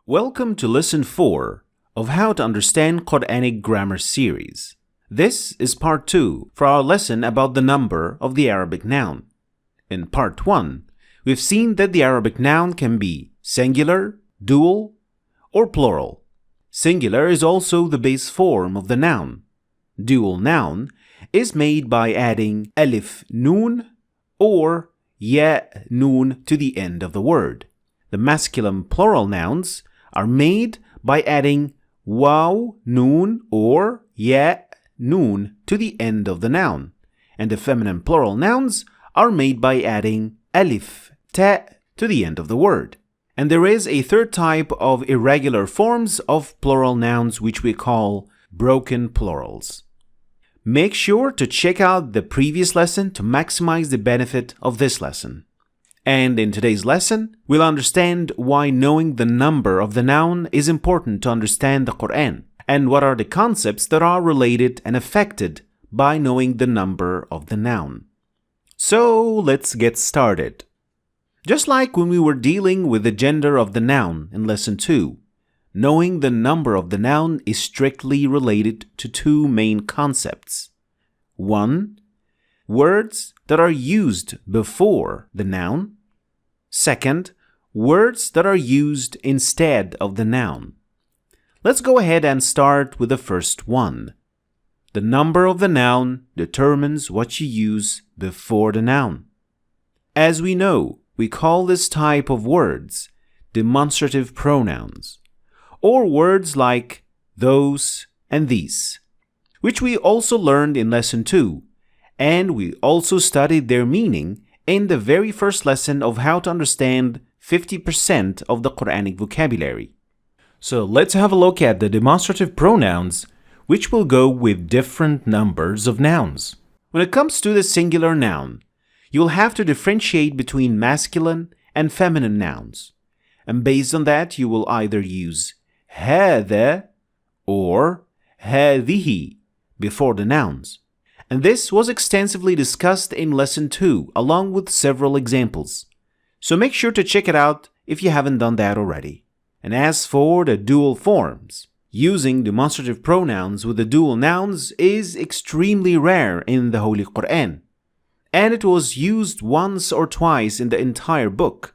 Welcome to Lesson 4 of How to Understand Quranic Grammar series. This is Part 2 for our lesson about the number of the Arabic noun. In Part 1, we've seen that the Arabic noun can be singular, dual, or plural. Singular is also the base form of the noun. Dual noun is made by adding alif noon or ya noon to the end of the word. The masculine plural nouns are made by adding waw noon or ya noon to the end of the noun, and the feminine plural nouns are made by adding alif ta to the end of the word. And there is a third type of irregular forms of plural nouns which we call broken plurals. Make sure to check out the previous lesson to maximize the benefit of this lesson. And in today's lesson, we'll understand why knowing the number of the noun is important to understand the Quran, and what are the concepts that are related and affected by knowing the number of the noun. So let's get started. Just like when we were dealing with the gender of the noun in Lesson 2, knowing the number of the noun is strictly related to two main concepts. 1. Words that are used before the noun. 2. Words that are used instead of the noun. Let's go ahead and start with the first one. The number of the noun determines what you use before the noun. As we know, we call this type of words demonstrative pronouns, or words like those and these, which we also learned in Lesson 2, and we also studied their meaning in the very first lesson of how to understand 50% of the Quranic vocabulary. So let's have a look at the demonstrative pronouns, which will go with different numbers of nouns. When it comes to the singular noun, you will have to differentiate between masculine and feminine nouns. And based on that, you will either use هذا or هذه before the nouns. And this was extensively discussed in Lesson 2 along with several examples. So make sure to check it out if you haven't done that already. And as for the dual forms, using demonstrative pronouns with the dual nouns is extremely rare in the Holy Quran, and it was used once or twice in the entire book.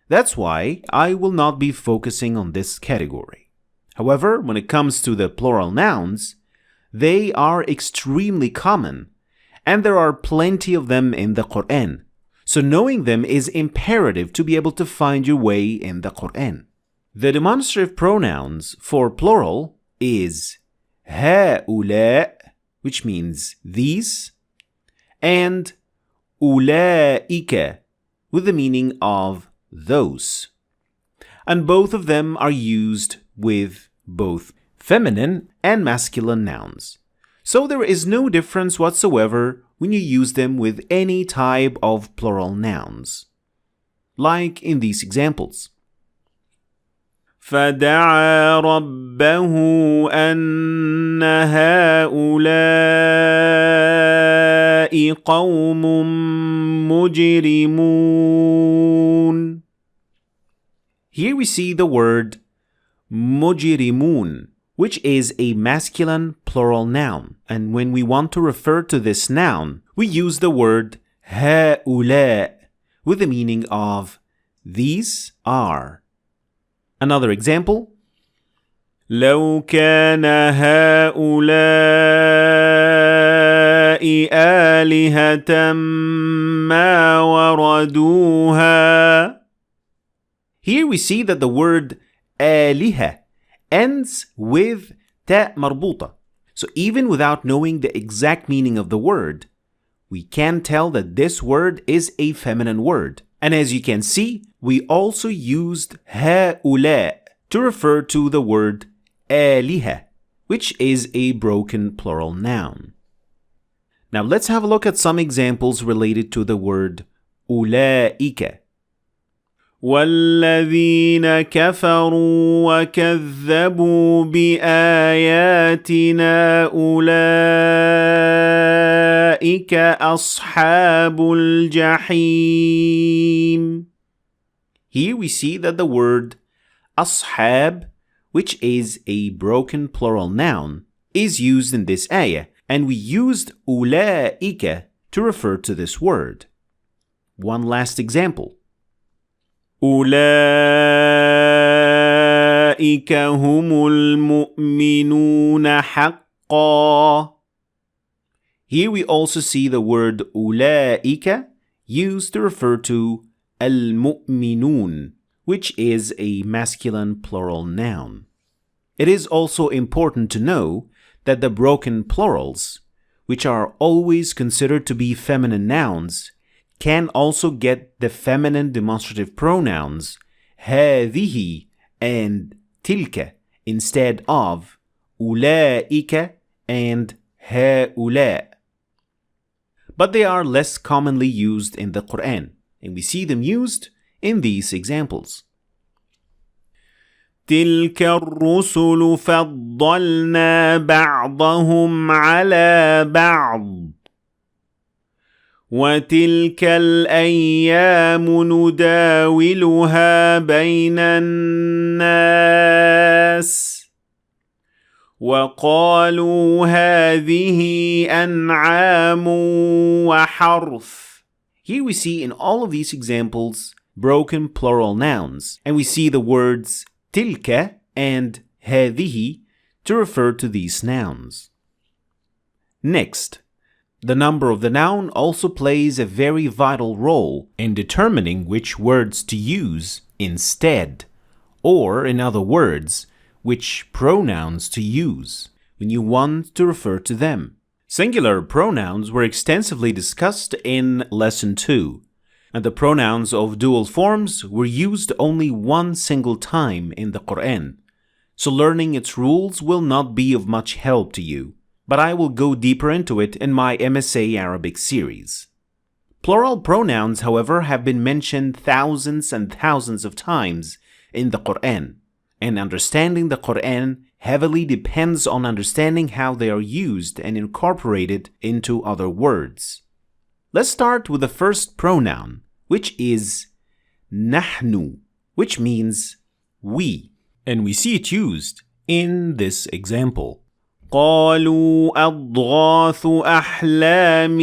That's why I will not be focusing on this category. However, when it comes to the plural nouns, they are extremely common, and there are plenty of them in the Quran. So knowing them is imperative to be able to find your way in the Quran. The demonstrative pronouns for plural is هؤلاء, which means these, and أولئك, with the meaning of those. And both of them are used with both feminine and masculine nouns. So there is no difference whatsoever when you use them with any type of plural nouns. Like in these examples. فَدَعَا رَبَّهُ أَنَّ هَؤُلَاءِ قَوْمٌ مُجْرِمُونَ. Here we see the word مُجْرِمُون, which is a masculine plural noun. And when we want to refer to this noun, we use the word هؤلاء with the meaning of these are. Another example. لو كان هؤلاء آلهة ما وردوها. Here we see that the word آلهة ends with ta marbuta. So even without knowing the exact meaning of the word, we can tell that this word is a feminine word. And as you can see, we also used هؤلاء to refer to the word آلهة, which is a broken plural noun. Now let's have a look at some examples related to the word أولئك. والذين كفروا وكذبوا بآياتنا أولئك أصحاب الجحيم. Here we see that the word ashab, which is a broken plural noun, is used in this ayah, and we used ulaika to refer to this word. One last example. أولئك هم المؤمنون حقا. Here we also see the word أولئك used to refer to al-mu'minun, which is a masculine plural noun. It is also important to know that the broken plurals, which are always considered to be feminine nouns, can also get the feminine demonstrative pronouns هذه and تلك instead of أولئك and هؤلاء. But they are less commonly used in the Quran, and we see them used in these examples. تلك الرسل فضلنا بعضهم على بعض وتلك الأيام نداولها بين الناس وقالوا هذه أنعام وحرث. Here we see in all of these examples broken plural nouns, and we see the words tilka and هذه to refer to these nouns. Next, the number of the noun also plays a very vital role in determining which words to use instead, or in other words, which pronouns to use when you want to refer to them. Singular pronouns were extensively discussed in Lesson 2, and the pronouns of dual forms were used only one single time in the Quran, so learning its rules will not be of much help to you, but I will go deeper into it in my MSA Arabic series. Plural pronouns, however, have been mentioned thousands and thousands of times in the Quran, and understanding the Quran heavily depends on understanding how they are used and incorporated into other words. Let's start with the first pronoun, which is نحن, which means we, and we see it used in this example. قالوا أضغاث أحلام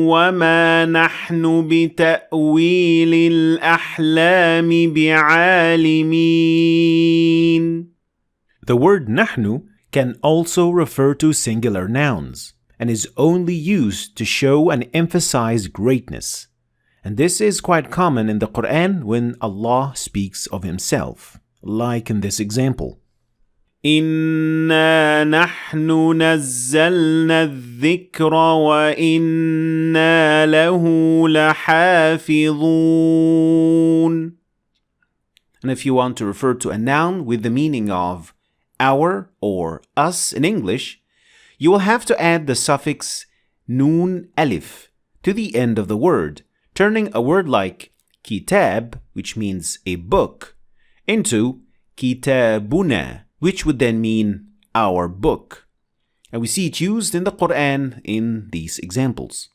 وما نحن بتأويل الأحلام بعالمين. The word نحن can also refer to singular nouns and is only used to show and emphasize greatness. And this is quite common in the Quran when Allah speaks of Himself, like in this example. إِنَّا نَحْنُ نَزَّلْنَا الذِّكْرَ وَإِنَّا لَهُ لَحَافِظُونَ. And if you want to refer to a noun with the meaning of our or us in English, you will have to add the suffix nun alif to the end of the word, turning a word like kitab, which means a book, into kitabuna, which would then mean our book. And we see it used in the Quran in these examples.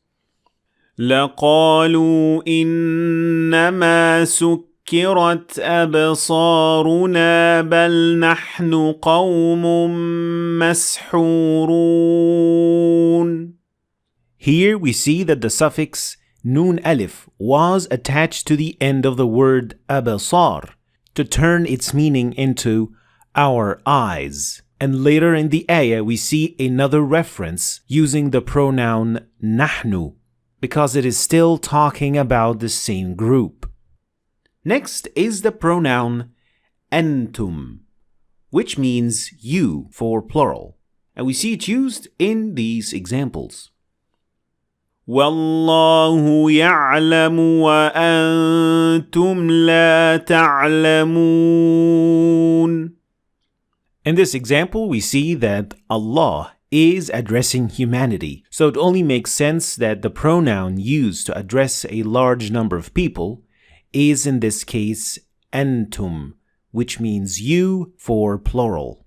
لَقَالُوا إِنَّمَا سُكِّرَتْ أَبْصَارُنَا بَلْ نَحْنُ قَوْمٌ مَسْحُورُونَ. Here we see that the suffix nun alif was attached to the end of the word abasar to turn its meaning into our eyes. And later in the ayah we see another reference using the pronoun nahnu because it is still talking about the same group. Next is the pronoun antum, which means you for plural, and we see it used in these examples. وَاللَّهُ يَعْلَمُ وَأَنْتُمْ لَا تَعْلَمُونَ. In this example, we see that Allah is addressing humanity, so it only makes sense that the pronoun used to address a large number of people is in this case antum, which means you for plural.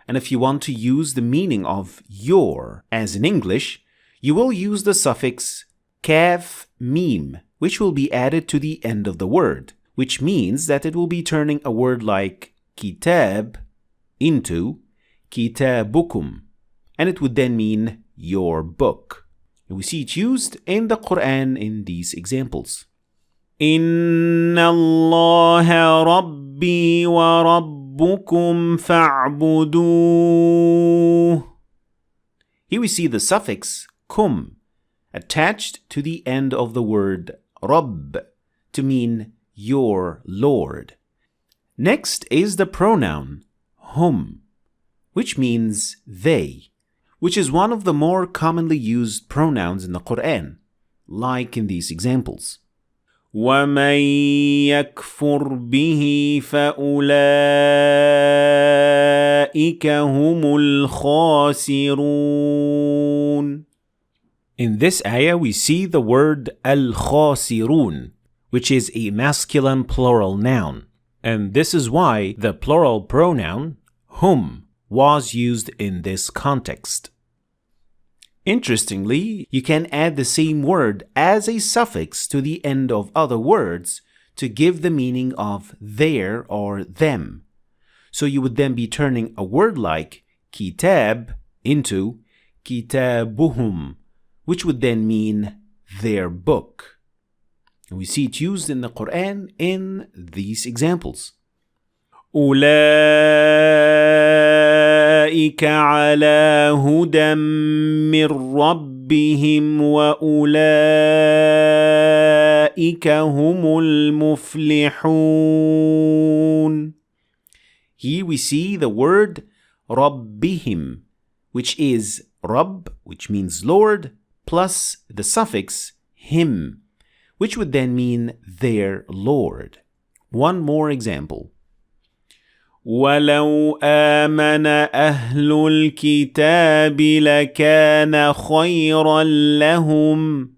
And if you want to use the meaning of your, as in English, you will use the suffix kaf mim, which will be added to the end of the word, which means that it will be turning a word like kitab into kitabukum, and it would then mean your book. And we see it used in the Quran in these examples. Inna Allah Rabbi wa Rabbukum fa'buduh. Here we see the suffix kum attached to the end of the word Rabb to mean your Lord. Next is the pronoun hum, which means they, which is one of the more commonly used pronouns in the Quran, like in these examples. وَمَن يَكْفُرْ بِهِ فَأُولَئِكَ هُمُ الْخَاسِرُونَ. In this ayah, we see the word al-khasirun, which is a masculine plural noun. And this is why the plural pronoun hum was used in this context. Interestingly, you can add the same word as a suffix to the end of other words to give the meaning of their or them. So you would then be turning a word like kitab into kitabuhum, which would then mean their book. And we see it used in the Quran in these examples. أولئك على هدى من ربهم وأولئك هم المفلحون. Here we see the word ربهم, which is Rabb, which means Lord, plus the suffix him, which would then mean their Lord. One more example. وَلَوْ آمَنَ أَهْلُ الْكِتَابِ لَكَانَ خَيْرًا لَهُمْ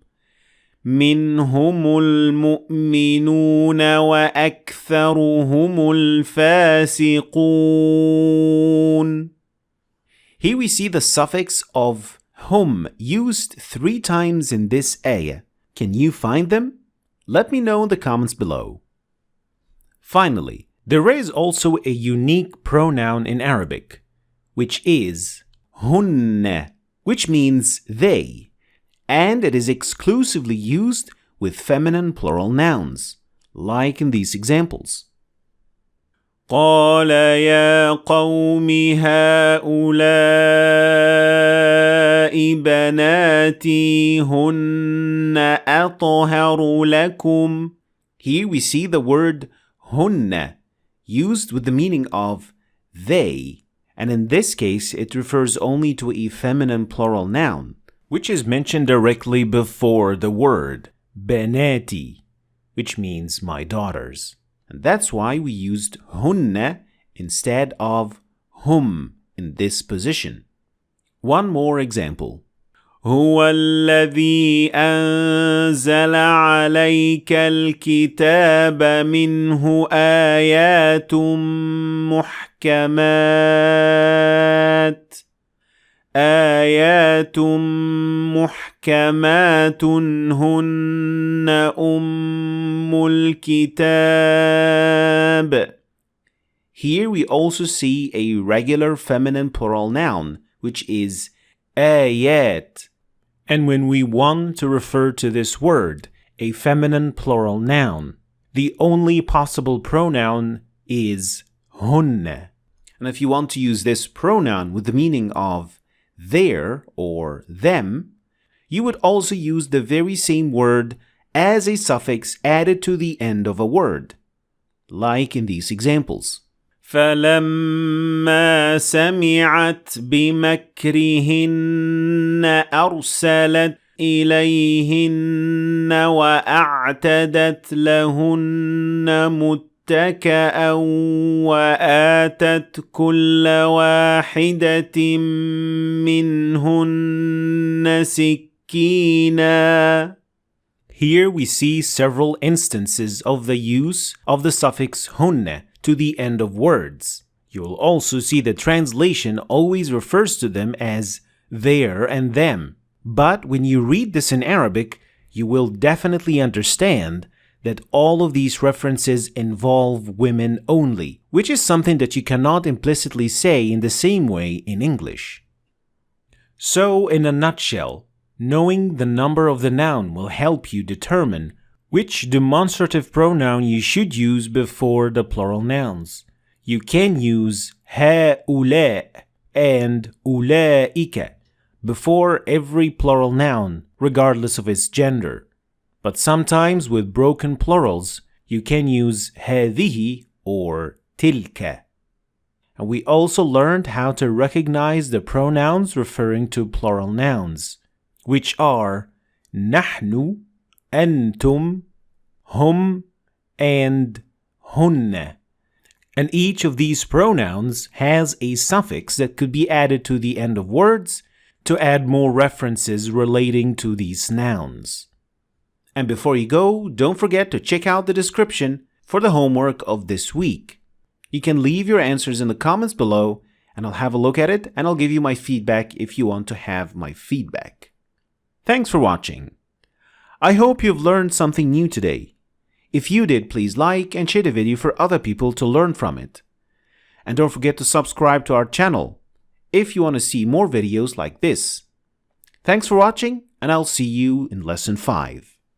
مِنْهُمُ الْمُؤْمِنُونَ وَأَكْثَرُهُمُ الْفَاسِقُونَ. Here we see the suffix of hum used 3 times in this ayah. Can you find them? Let me know in the comments below. Finally, there is also a unique pronoun in Arabic, which is hunna, which means they, and it is exclusively used with feminine plural nouns, like in these examples. قال يا قوم هؤلاء بناتي هن أطهر لكم. Here we see the word hunna used with the meaning of they, and in this case it refers only to a feminine plural noun, which is mentioned directly before the word banati, which means my daughters. And that's why we used hunna instead of hum in this position. One more example. هو الذي أنزل عليك الكتاب منه آيات محكمات هن أم الكتاب. Here we also see a regular feminine plural noun, which is ayat. And when we want to refer to this word, a feminine plural noun, the only possible pronoun is hunna. And if you want to use this pronoun with the meaning of their or them, you would also use the very same word as a suffix added to the end of a word, like in these examples. فَلَمَّا سَمِعَتْ بِمَكْرِهِنَّ أَرْسَلَتْ إِلَيْهِنَّ وَأَعْتَدَتْ لَهُنَّ مُتَّكَأً وَآتَتْ كُلَّ وَاحِدَةٍ مِّنْهُنَّ سِكِّينًا. Here we see several instances of the use of the suffix hunna to the end of words. You'll also see the translation always refers to them as their and them. But when you read this in Arabic, you will definitely understand that all of these references involve women only, which is something that you cannot implicitly say in the same way in English. So, in a nutshell, knowing the number of the noun will help you determine which demonstrative pronoun you should use before the plural nouns. You can use هؤلاء and أولئك before every plural noun, regardless of its gender. But sometimes with broken plurals, you can use هذه or تلك. And we also learned how to recognize the pronouns referring to plural nouns, which are نحن, أنتم, هم, and هن. And each of these pronouns has a suffix that could be added to the end of words to add more references relating to these nouns. And before you go, don't forget to check out the description for the homework of this week. You can leave your answers in the comments below and I'll have a look at it and I'll give you my feedback if you want to have my feedback. Thanks for watching. I hope you've learned something new today. If you did, please like and share the video for other people to learn from it. And don't forget to subscribe to our channel if you want to see more videos like this. Thanks for watching and I'll see you in lesson 5.